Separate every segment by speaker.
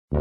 Speaker 1: Now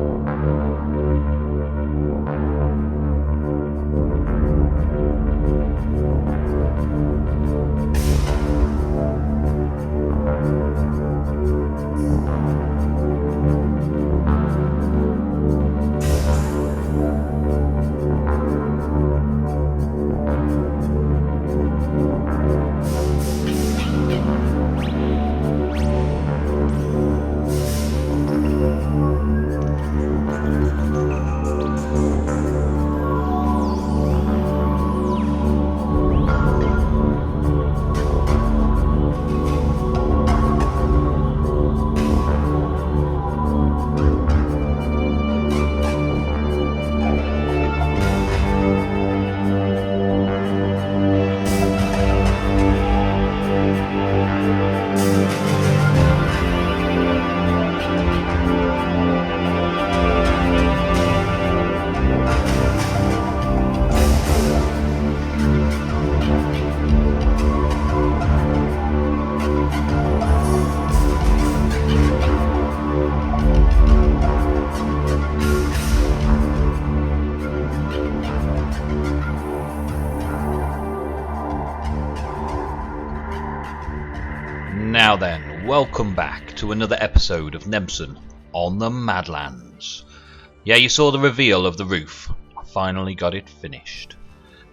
Speaker 1: then, welcome back to another episode of Nebson on the Madlands. Yeah, you saw the reveal of the roof. I finally got it finished.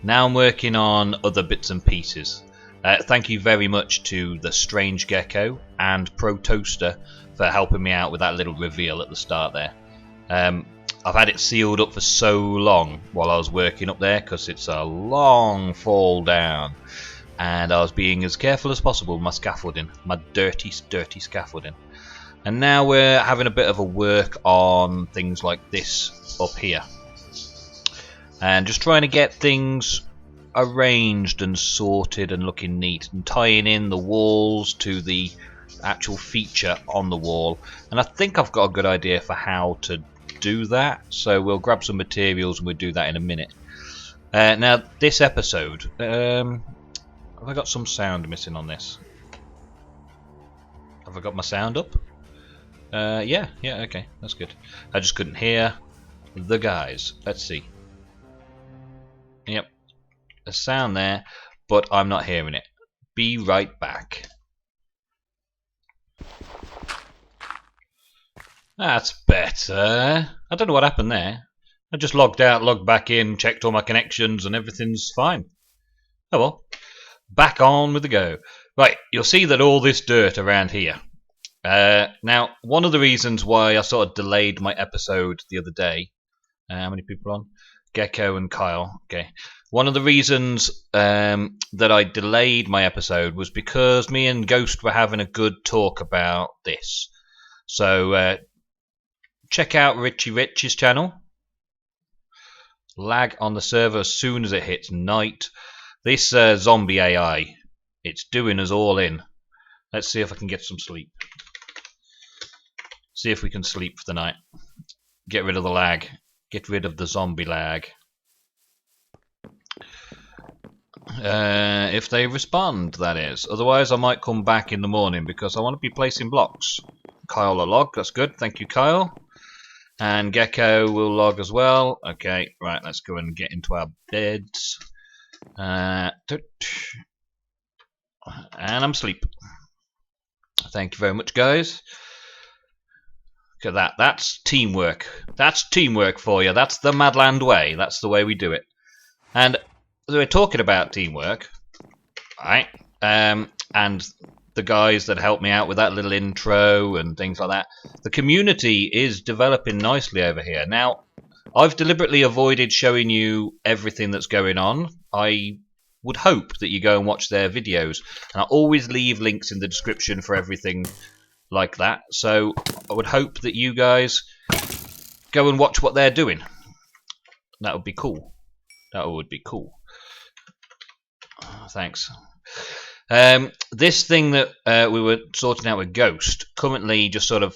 Speaker 1: Now I'm working on other bits and pieces. Thank you very much to the Strange Gecko and Pro Toaster for helping me out with that little reveal at the start there. I've had it sealed up for so long while I was working up there because it's a long fall down. And I was being as careful as possible with my scaffolding, my dirty scaffolding. And now we're having a bit of a work on things like this up here. And just trying to get things arranged and sorted and looking neat. And tying in the walls to the actual feature on the wall. And I think I've got a good idea for how to do that. So we'll grab some materials and we'll do that in a minute. Now this episode... have I got some sound missing on this? Have I got my sound up? Yeah, okay, that's good. I just couldn't hear the guys. Let's see. Yep, a sound there, but I'm not hearing it. Be right back. That's better. I don't know what happened there. I just logged out, logged back in, checked all my connections, and everything's fine. Oh well. Back on with the go. Right, you'll see that all this dirt around here. Now, one of the reasons why I sort of delayed my episode the other day. How many people on? Gecko and Kyle. Okay. One of the reasons that I delayed my episode was because me and Ghost were having a good talk about this. So, check out Richie Rich's channel. Lag on the server as soon as it hits night. This zombie AI, it's doing us all in. Let's see if I can get some sleep. See if we can sleep for the night. Get rid of the lag. Get rid of the zombie lag. If they respond, that is. Otherwise, I might come back in the morning because I want to be placing blocks. Kyle will log. That's good. Thank you, Kyle. And Gecko will log as well. Okay, right. Let's go and get into our beds. And I'm asleep. Thank you very much, guys. Look at that. That's teamwork. That's teamwork for you. That's the Madland way. That's the way we do it. And we're talking about teamwork, right? And the guys that helped me out with that little intro and things like that. The community is developing nicely over here. Now, I've deliberately avoided showing you everything that's going on. I would hope that you go and watch their videos. And I always leave links in the description for everything like that. So I would hope that you guys go and watch what they're doing. That would be cool. That would be cool. Thanks. This thing that we were sorting out with Ghost, currently just sort of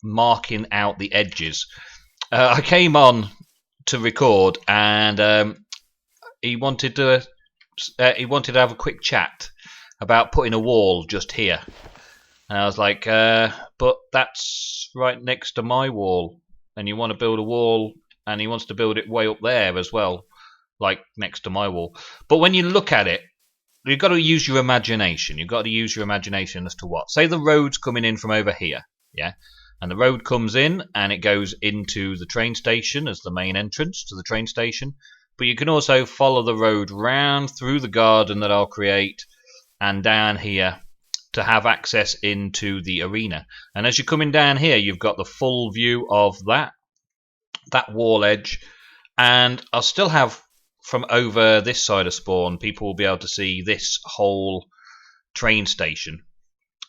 Speaker 1: marking out the edges. I came on to record, and he wanted to have a quick chat about putting a wall just here. And I was like, but that's right next to my wall. and you want to build a wall, and he wants to build it way up there as well, like next to my wall. But when you look at it, you've got to use your imagination. You've got to use your imagination as to what. Say the road's coming in from over here, yeah? And the road comes in and it goes into the train station as the main entrance to the train station. But you can also follow the road round through the garden that I'll create and down here to have access into the arena. And as you're coming down here, you've got the full view of that wall edge. And I'll still have, from over this side of spawn, people will be able to see this whole train station.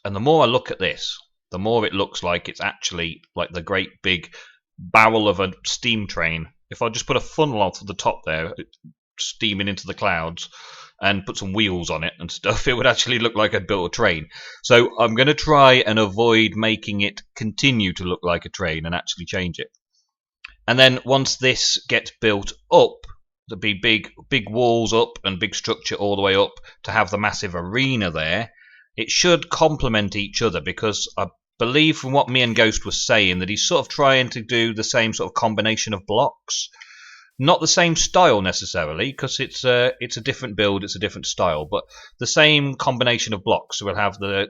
Speaker 1: And the more I look at this, the more it looks like it's actually like the great big barrel of a steam train. If I just put a funnel off the top there, steaming into the clouds, and put some wheels on it and stuff, it would actually look like I'd built a train. So I'm going to try and avoid making it continue to look like a train and actually change it. And then once this gets built up, there'll be big walls up and big structure all the way up to have the massive arena there. It should complement each other, because I believe from what me and Ghost was saying that he's sort of trying to do the same sort of combination of blocks. Not the same style necessarily, because it's a different build, it's a different style, but the same combination of blocks. So we'll have the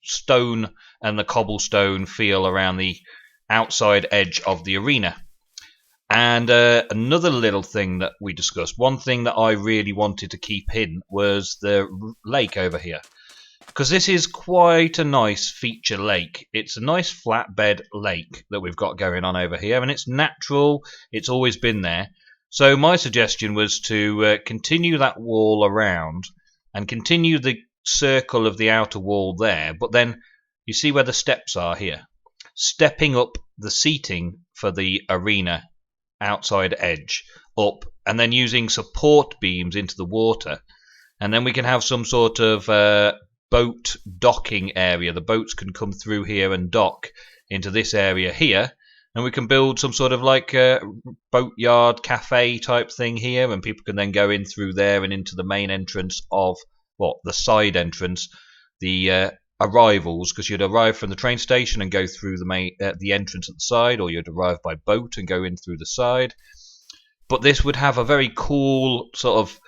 Speaker 1: stone and the cobblestone feel around the outside edge of the arena. And another little thing that we discussed, one thing that I really wanted to keep hidden was the lake over here. Because this is quite a nice feature lake. It's a nice flatbed lake that we've got going on over here, and it's natural. It's always been there. So my suggestion was to continue that wall around and continue the circle of the outer wall there. But then you see where the steps are here. Stepping up the seating for the arena outside edge up, and then using support beams into the water. And then we can have some sort of boat docking area. The boats can come through here and dock into this area here, and we can build some sort of like boatyard cafe type thing here, and people can then go in through there and into the main entrance of the side entrance, the arrivals, because you'd arrive from the train station and go through the entrance at the side, or you'd arrive by boat and go in through the side. But this would have a very cool sort of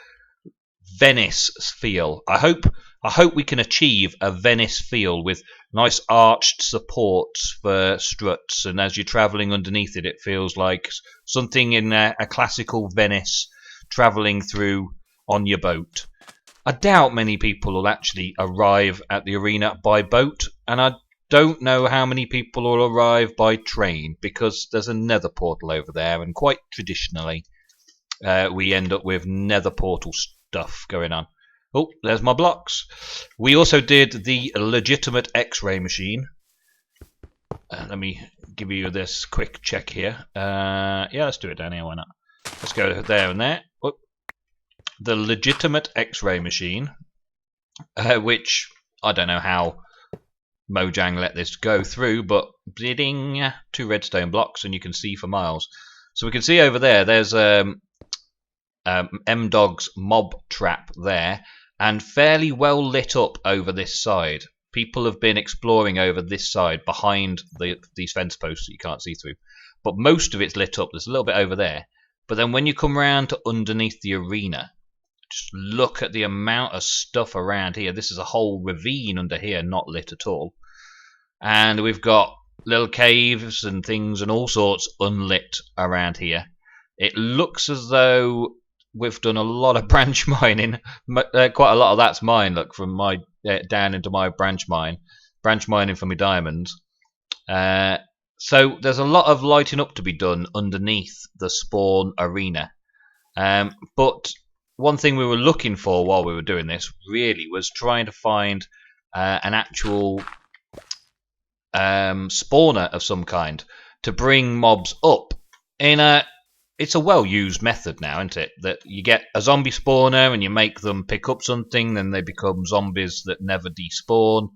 Speaker 1: Venice feel. I hope we can achieve a Venice feel with nice arched supports for struts, and as you're travelling underneath it, it feels like something in a classical Venice travelling through on your boat. I doubt many people will actually arrive at the arena by boat, and I don't know how many people will arrive by train, because there's a nether portal over there, and quite traditionally we end up with nether portal stuff going on. Oh, there's my blocks. We also did the legitimate X-ray machine. Let me give you this quick check here. Yeah, let's do it down here, why not? Let's go there and there. Oh. The legitimate X-ray machine, which I don't know how Mojang let this go through, but bidding 2 redstone blocks and you can see for miles. So we can see over there, there's M-Dog's mob trap there, and fairly well lit up over this side. People have been exploring over this side behind these fence posts that you can't see through, but most of it's lit up. There's a little bit over there, but then when you come around to underneath the arena, just look at the amount of stuff around here. This is a whole ravine under here, not lit at all, and we've got little caves and things and all sorts unlit around here. It looks as though we've done a lot of branch mining. Quite a lot of that's mine. Look, from my down into my branch mining for my diamonds. So there's a lot of lighting up to be done underneath the spawn arena. But one thing we were looking for while we were doing this really was trying to find an actual spawner of some kind to bring mobs up in a. It's a well-used method now, isn't it? That you get a zombie spawner and you make them pick up something, then they become zombies that never despawn,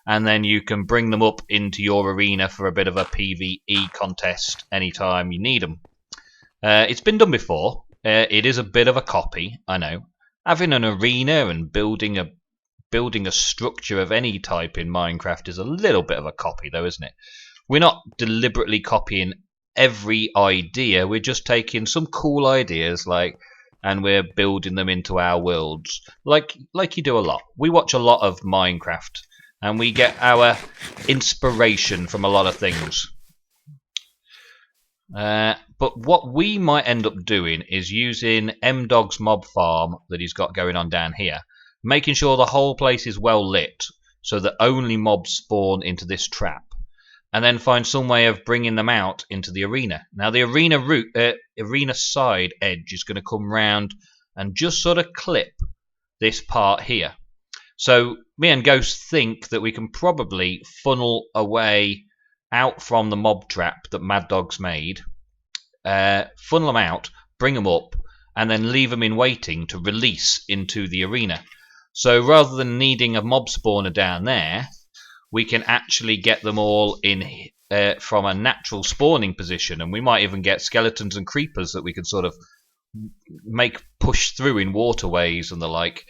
Speaker 1: and then you can bring them up into your arena for a bit of a PvE contest anytime you need them. It's been done before. It is a bit of a copy, I know. Having an arena and building a structure of any type in Minecraft is a little bit of a copy, though, isn't it? We're not deliberately copying every idea. We're just taking some cool ideas, and we're building them into our worlds, like you do a lot. We watch a lot of Minecraft, and we get our inspiration from a lot of things. But what we might end up doing is using M-Dog's mob farm that he's got going on down here, making sure the whole place is well lit so that only mobs spawn into this trap, and then find some way of bringing them out into the arena. Now the arena side edge is going to come round and just sort of clip this part here. So me and Ghost think that we can probably funnel away out from the mob trap that Mad Dog's made, funnel them out, bring them up, and then leave them in waiting to release into the arena. So rather than needing a mob spawner down there, we can actually get them all in from a natural spawning position, and we might even get skeletons and creepers that we can sort of make push through in waterways and the like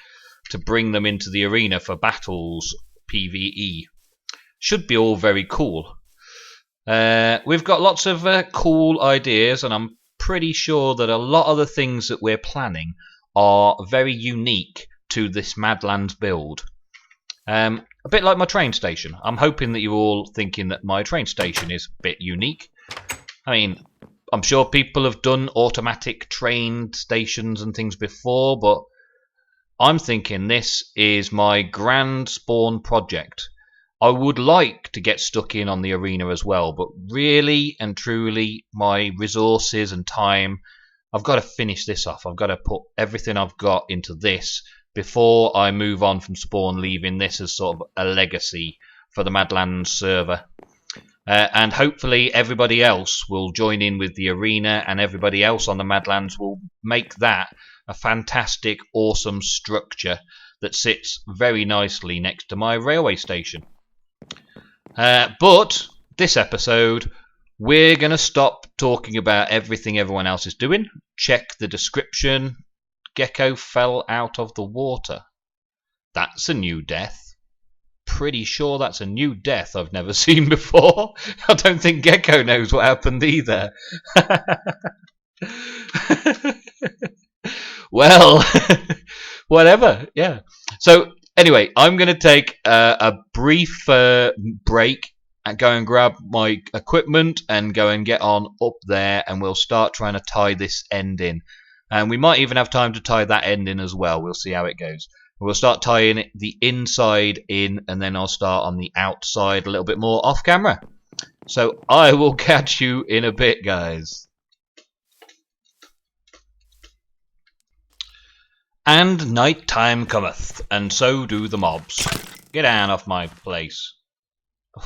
Speaker 1: to bring them into the arena for battles, PvE. Should be all very cool. We've got lots of cool ideas, and I'm pretty sure that a lot of the things that we're planning are very unique to this Madlands build. A bit like my train station. I'm hoping that you're all thinking that my train station is a bit unique. I mean, I'm sure people have done automatic train stations and things before, but I'm thinking this is my grand spawn project. I would like to get stuck in on the arena as well, but really and truly, my resources and time, I've got to finish this off. I've got to put everything I've got into this before I move on from spawn, leaving this as sort of a legacy for the Madlands server. And hopefully everybody else will join in with the arena, and everybody else on the Madlands will make that a fantastic, awesome structure that sits very nicely next to my railway station. But this episode, we're going to stop talking about everything everyone else is doing. Check the description. Gecko fell out of the water. That's a new death. Pretty sure that's a new death I've never seen before. I don't think Gecko knows what happened either. Well, whatever, yeah. So anyway, I'm going to take a brief break and go and grab my equipment and go and get on up there, and we'll start trying to tie this end in. And we might even have time to tie that end in as well. We'll see how it goes. We'll start tying the inside in, and then I'll start on the outside a little bit more off camera. So I will catch you in a bit, guys. And night time cometh, and so do the mobs. Get down off my place.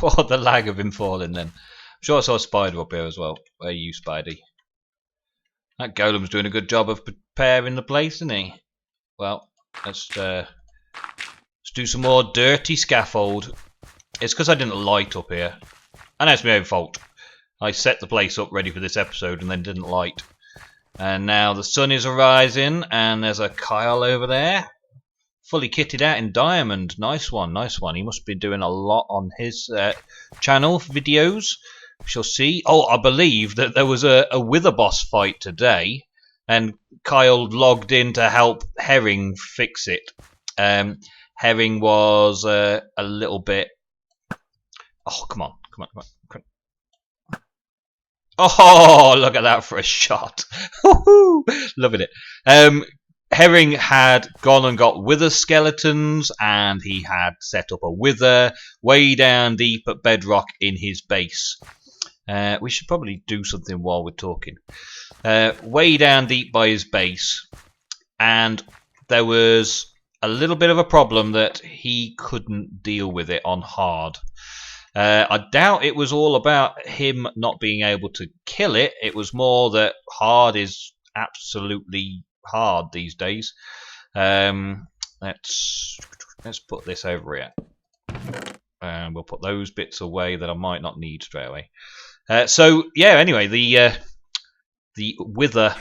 Speaker 1: Oh, the lag of him falling then. I'm sure I saw a spider up here as well. Where are you, Spidey? That golem's doing a good job of preparing the place, isn't he? Well, let's do some more dirty scaffold. It's because I didn't light up here. And that's my own fault. I set the place up ready for this episode and then didn't light. And now the sun is arising, and there's a Kyle over there. Fully kitted out in diamond. Nice one, nice one. He must be doing a lot on his channel videos. We shall see. Oh, I believe that there was a Wither boss fight today, and Kyle logged in to help Hering fix it. Hering was a little bit... Oh, come on. Oh, look at that for a shot. Loving it. Hering had gone and got wither skeletons, and he had set up a wither way down deep at bedrock in his base. We should probably do something while we're talking. Way down deep by his base, and there was a little bit of a problem that he couldn't deal with it on hard. I doubt it was all about him not being able to kill it. It was more that hard is absolutely hard these days. Let's put this over here, and we'll put those bits away that I might not need straight away. So yeah, anyway, the Wither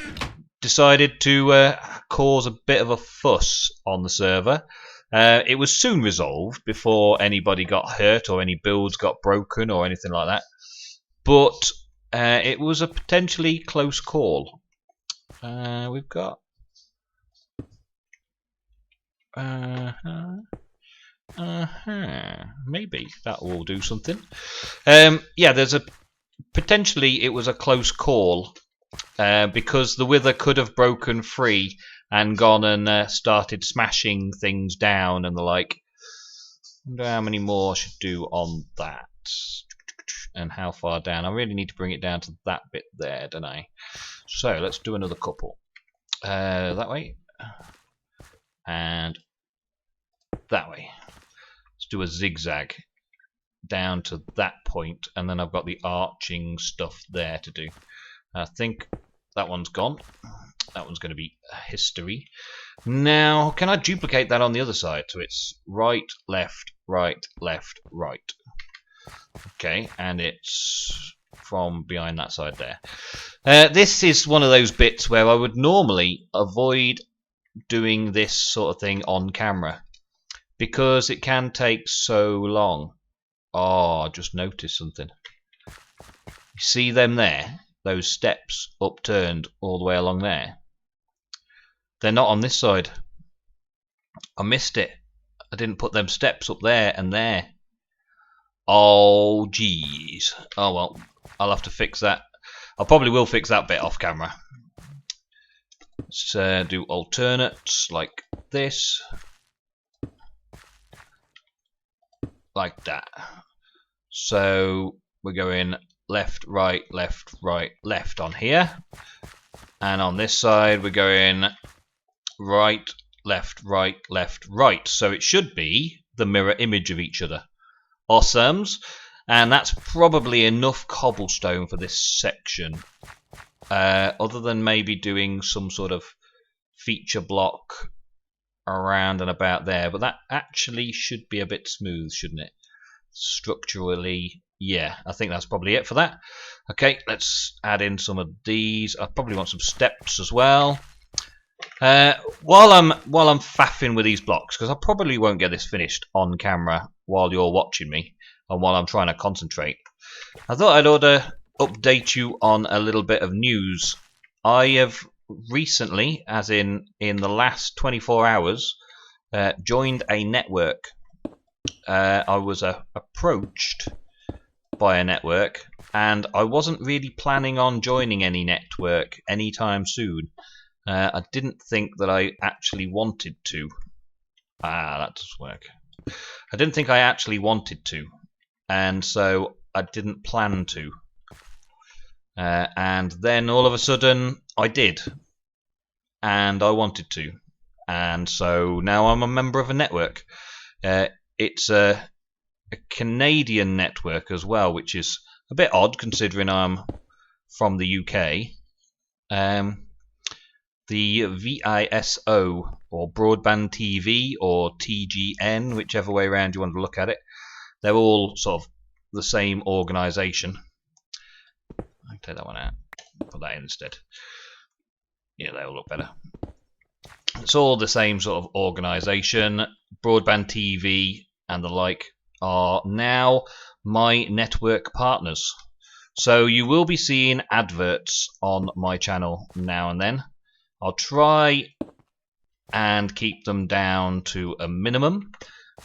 Speaker 1: decided to cause a bit of a fuss on the server. It was soon resolved before anybody got hurt or any builds got broken or anything like that. But it was a potentially close call. We've got maybe that will do something. Yeah, there's a potentially it was a close call because the Wither could have broken free and gone and started smashing things down and the like. I wonder how many more I should do on that. And how far down? I really need to bring it down to that bit there, don't I? So let's do another couple. That way. And that way. Let's do a zigzag down to that point, and then I've got the arching stuff there to do. I think that one's gone. That one's going to be history. Now, can I duplicate that on the other side? So it's right, left, right, left, right. Okay, and it's from behind that side there. This is one of those bits where I would normally avoid doing this sort of thing on camera because it can take so long. Oh, I just noticed something. You see them there? Those steps upturned all the way along there. They're not on this side. I missed it. I didn't put them steps up there and there. Oh, geez. Oh, well, I'll have to fix that. I probably will fix that bit off camera. Let's do alternates like this. Like that. So we're going left, right, left on here. And on this side, we're going right, left, right. So it should be the mirror image of each other. Awesomes. And that's probably enough cobblestone for this section. Other than maybe doing some sort of feature block around and about there. But that actually should be a bit smooth, shouldn't it? Structurally, yeah, I think that's probably it for that. Okay, let's add in some of these. I probably want some steps as well. While I'm faffing with these blocks, because I probably won't get this finished on camera while you're watching me and while I'm trying to concentrate, I thought I'd update you on a little bit of news. I have recently, as in the last 24 hours, joined a network. I was approached by a network, and I wasn't really planning on joining any network anytime soon. I didn't think that I actually wanted to. That doesn't work. I didn't think I actually wanted to, and so I didn't plan to. And then all of a sudden, I did, and I wanted to, and so now I'm a member of a network. It's a Canadian network as well, which is a bit odd considering I'm from the UK. The VISO, or Broadband TV, or TGN, whichever way around you want to look at it, they're all sort of the same organisation. I can take that one out, put that in instead. Yeah, they all look better. It's all the same sort of organisation. Broadband TV and the like are now my network partners. So you will be seeing adverts on my channel now and then. I'll try and keep them down to a minimum,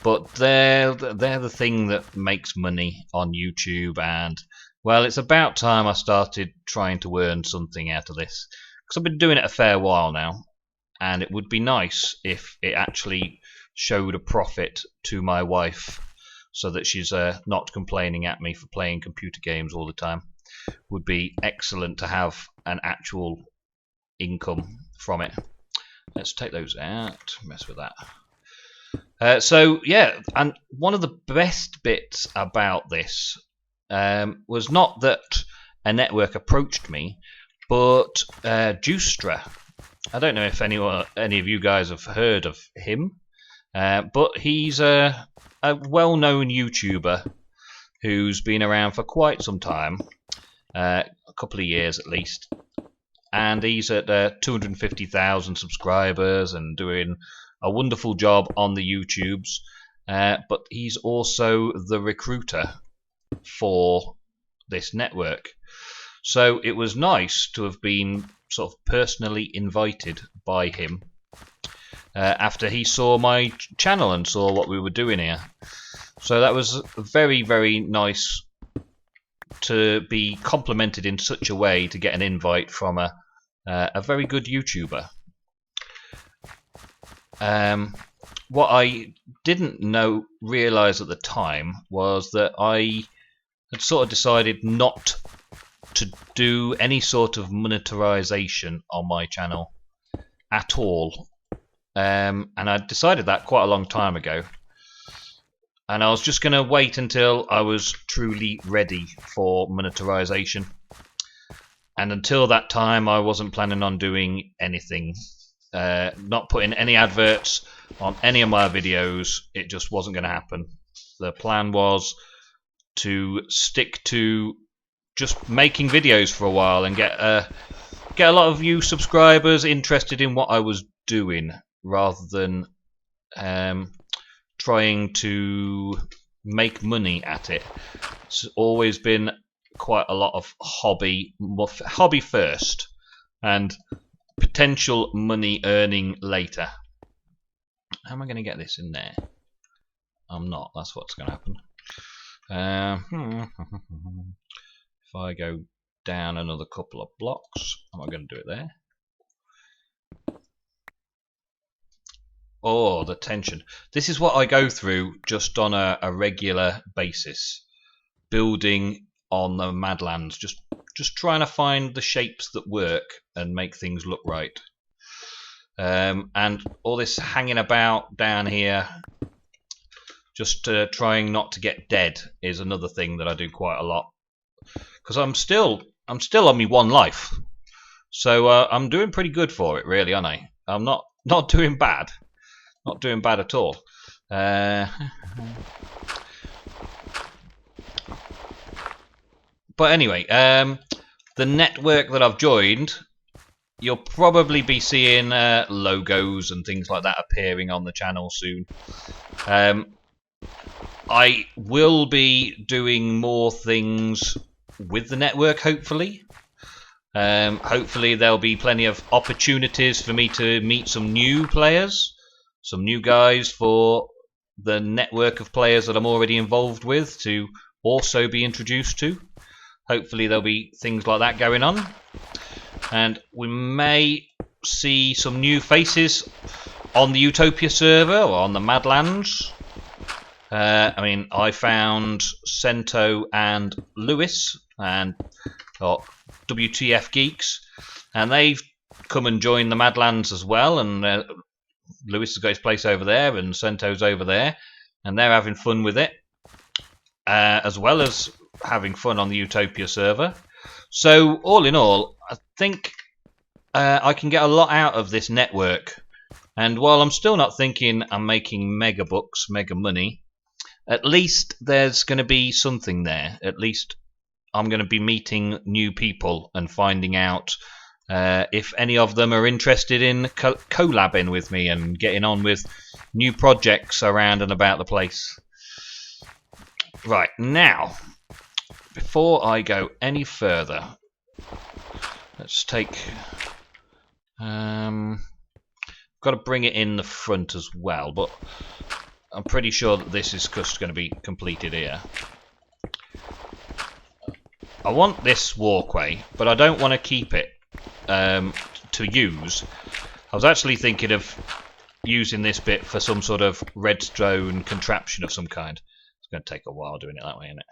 Speaker 1: but they're the thing that makes money on YouTube, and well, it's about time I started trying to earn something out of this, because I've been doing it a fair while now, and it would be nice if it actually showed a profit to my wife so that she's not complaining at me for playing computer games all the time. Would be excellent to have an actual income from it. Let's take those out, mess with that. So yeah, and one of the best bits about this was not that a network approached me, but Juicera. I don't know if any of you guys have heard of him, but he's a well-known YouTuber who's been around for quite some time, a couple of years at least. And he's at 250,000 subscribers and doing a wonderful job on the YouTubes. But he's also the recruiter for this network. So it was nice to have been sort of personally invited by him after he saw my channel and saw what we were doing here. So that was very, very nice to be complimented in such a way to get an invite from a very good YouTuber. What I didn't realize at the time was that I had sort of decided not to do any sort of monetization on my channel at all. And I decided that quite a long time ago. And I was just going to wait until I was truly ready for monetization. And until that time, I wasn't planning on doing anything. Not putting any adverts on any of my videos. It just wasn't going to happen. The plan was to stick to just making videos for a while and get a lot of you subscribers interested in what I was doing, rather than trying to make money at it. It's always been quite a lot of hobby first, and potential money earning later. How am I going to get this in there? I'm not. That's what's going to happen. If I go down another couple of blocks, am I going to do it there? Oh, the tension. This is what I go through just on a regular basis, building on the Madlands, just trying to find the shapes that work and make things look right. And all this hanging about down here, just trying not to get dead, is another thing that I do quite a lot. Because I'm still on me one life, so I'm doing pretty good for it, really, aren't I? I'm not doing bad, not doing bad at all. But anyway, the network that I've joined, you'll probably be seeing logos and things like that appearing on the channel soon. I will be doing more things with the network, hopefully. Hopefully there'll be plenty of opportunities for me to meet some new players, some new guys for the network of players that I'm already involved with to also be introduced to. Hopefully there'll be things like that going on, and we may see some new faces on the Utopia server or on the Madlands. I mean, I found Cento and Lewis and WTF Geeks, and they've come and joined the Madlands as well, and Lewis has got his place over there and Cento's over there, and they're having fun with it, as well as having fun on the Utopia server. So all in all, I think I can get a lot out of this network, and while I'm still not thinking I'm making mega bucks, mega money, at least there's going to be something there. At least I'm going to be meeting new people and finding out if any of them are interested in collabing with me and getting on with new projects around and about the place. Right, now, before I go any further, let's take... got to bring it in the front as well, but I'm pretty sure that this is just going to be completed here. I want this walkway, but I don't want to keep it to use. I was actually thinking of using this bit for some sort of redstone contraption of some kind. It's going to take a while doing it that way, isn't it?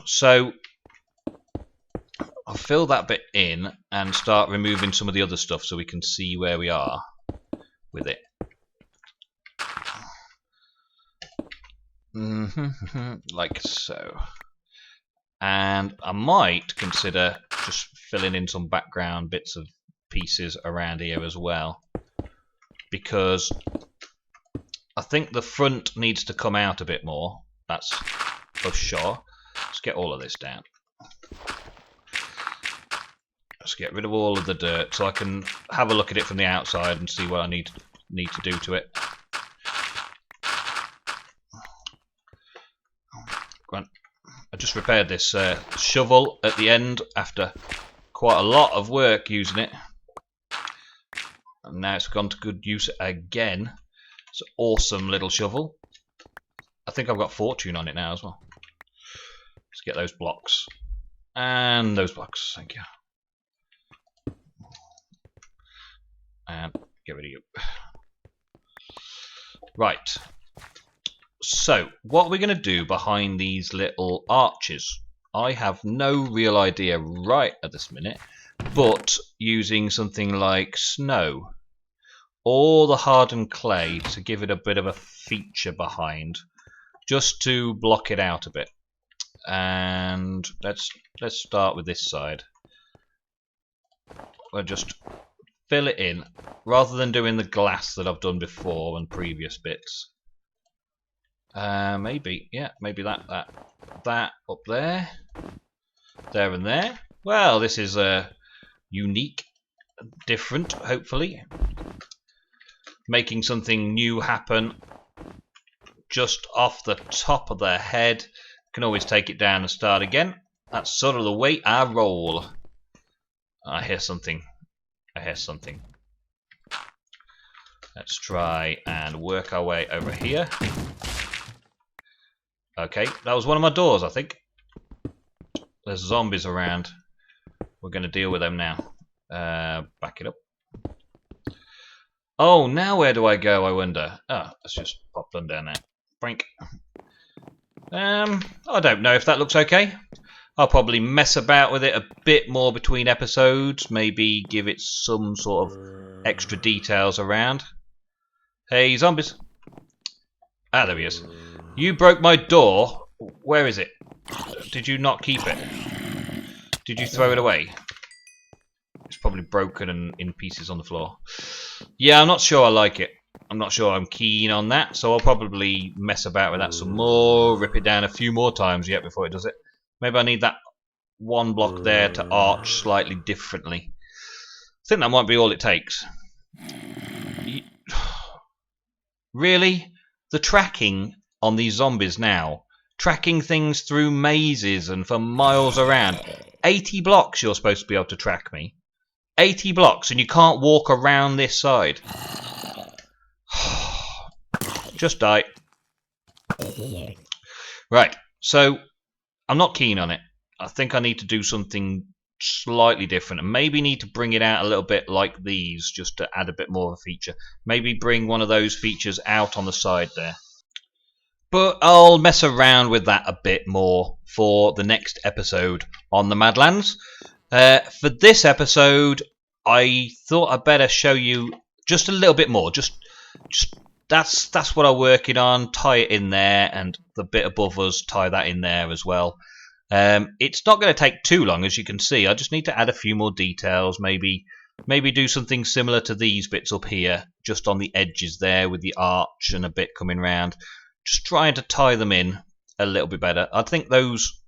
Speaker 1: So I'll fill that bit in and start removing some of the other stuff so we can see where we are with it. Like so. And I might consider just filling in some background bits of pieces around here as well, because I think the front needs to come out a bit more. That's for sure. Let's get all of this down. Let's get rid of all of the dirt so I can have a look at it from the outside and see what I need to do to it. I just repaired this shovel at the end after quite a lot of work using it. And now it's gone to good use again. It's an awesome little shovel. I think I've got fortune on it now as well. Let's get those blocks. And those blocks, thank you. And get rid of you. Right. So, what we're going to do behind these little arches, I have no real idea right at this minute, but using something like snow or the hardened clay to give it a bit of a feature behind, just to block it out a bit. And let's start with this side. We'll just fill it in rather than doing the glass that I've done before and previous bits. Maybe that up there, there and there. Well, this is unique, different, hopefully. Making something new happen just off the top of their head. Can always take it down and start again. That's sort of the way I roll. I hear something. I hear something. Let's try and work our way over here. Okay, that was one of my doors, I think. There's zombies around. We're going to deal with them now. Back it up. Oh, now where do I go, I wonder? Oh, let's just pop them down there. Brink. I don't know if that looks okay. I'll probably mess about with it a bit more between episodes. Maybe give it some sort of extra details around. Hey, zombies. Ah, there he is. You broke my door. Where is it? Did you not keep it? Did you throw it away? It's probably broken and in pieces on the floor. Yeah, I'm not sure I like it. I'm not sure I'm keen on that, so I'll probably mess about with that some more, rip it down a few more times yet before it does it. Maybe I need that one block there to arch slightly differently. I think that might be all it takes. Really? The tracking on these zombies now, tracking things through mazes and for miles around. 80 blocks you're supposed to be able to track me. 80 blocks and you can't walk around this side. Just die. Right, so I'm not keen on it. I think I need to do something slightly different and maybe need to bring it out a little bit like these just to add a bit more of a feature. Maybe bring one of those features out on the side there. But I'll mess around with that a bit more for the next episode on the Madlands. For this episode, I thought I'd better show you just a little bit more. Just that's what I'm working on. Tie it in there, and the bit above us, tie that in there as well. It's not going to take too long, as you can see. I just need to add a few more details. Maybe do something similar to these bits up here, just on the edges there with the arch and a bit coming round. Just trying to tie them in a little bit better. I think those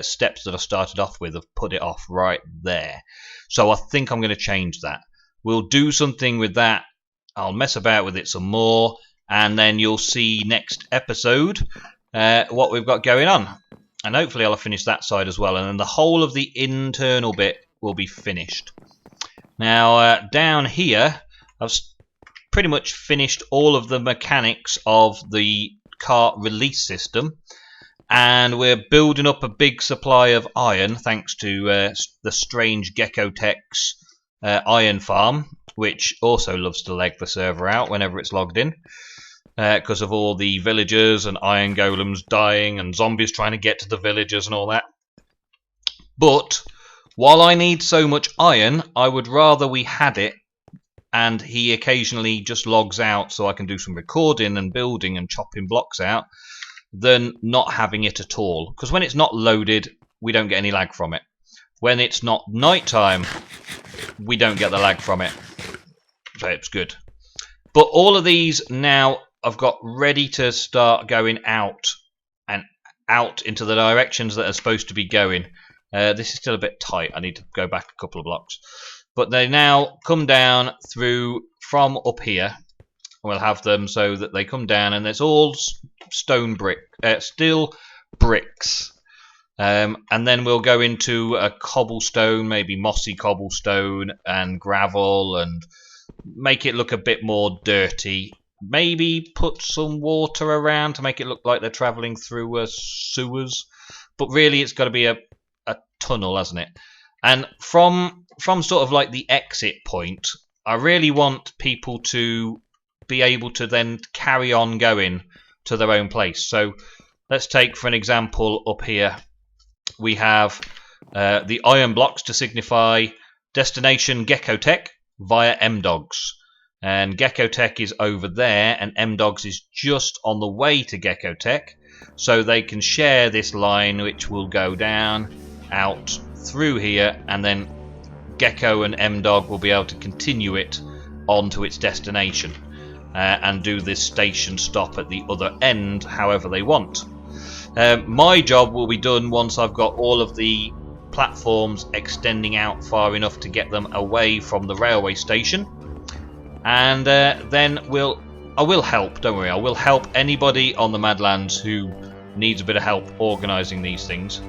Speaker 1: steps that I started off with have put it off right there. So I think I'm going to change that. We'll do something with that. I'll mess about with it some more. And then you'll see next episode what we've got going on. And hopefully I'll have finished that side as well. And then the whole of the internal bit will be finished. Now, down here, I've pretty much finished all of the mechanics of the cart release system, and we're building up a big supply of iron thanks to the strange Gecko-Tech's iron farm, which also loves to leg the server out whenever it's logged in because of all the villagers and iron golems dying and zombies trying to get to the villagers and all that. But while I need so much iron, I would rather we had it and he occasionally just logs out so I can do some recording and building and chopping blocks out, than not having it at all. Because when it's not loaded, we don't get any lag from it. When it's not nighttime, we don't get the lag from it. So it's good. But all of these now I've got ready to start going out and out into the directions that are supposed to be going. This is still a bit tight. I need to go back a couple of blocks. But they now come down through from up here. We'll have them so that they come down, and it's all stone brick, steel bricks. And then we'll go into a cobblestone, maybe mossy cobblestone and gravel, and make it look a bit more dirty. Maybe put some water around to make it look like they're travelling through sewers. But really it's got to be a tunnel, hasn't it? And from sort of like the exit point, I really want people to be able to then carry on going to their own place. So let's take, for an example, up here we have the iron blocks to signify destination Geckotech via M-Dogs. And Geckotech is over there, and M-Dogs is just on the way to Geckotech. So they can share this line, which will go down, out, through here, and then Gecko and M-Dog will be able to continue it on to its destination. And do this station stop at the other end however they want. My job will be done once I've got all of the platforms extending out far enough to get them away from the railway station, and then I will help, don't worry, I will help anybody on the Madlands who needs a bit of help organising these things.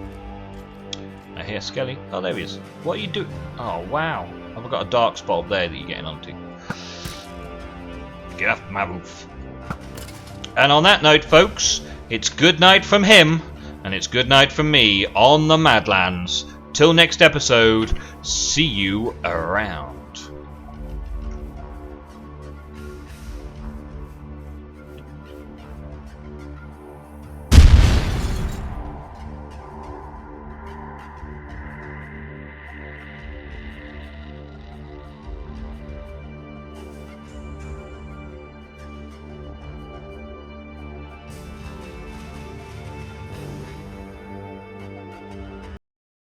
Speaker 1: I hear Skelly. Oh, there he is. What are you doing? Oh, wow. I've got a dark spot up there that you're getting onto. Get off my roof. And on that note, folks, it's good night from him, and it's good night from me on the Madlands. Till next episode, see you around.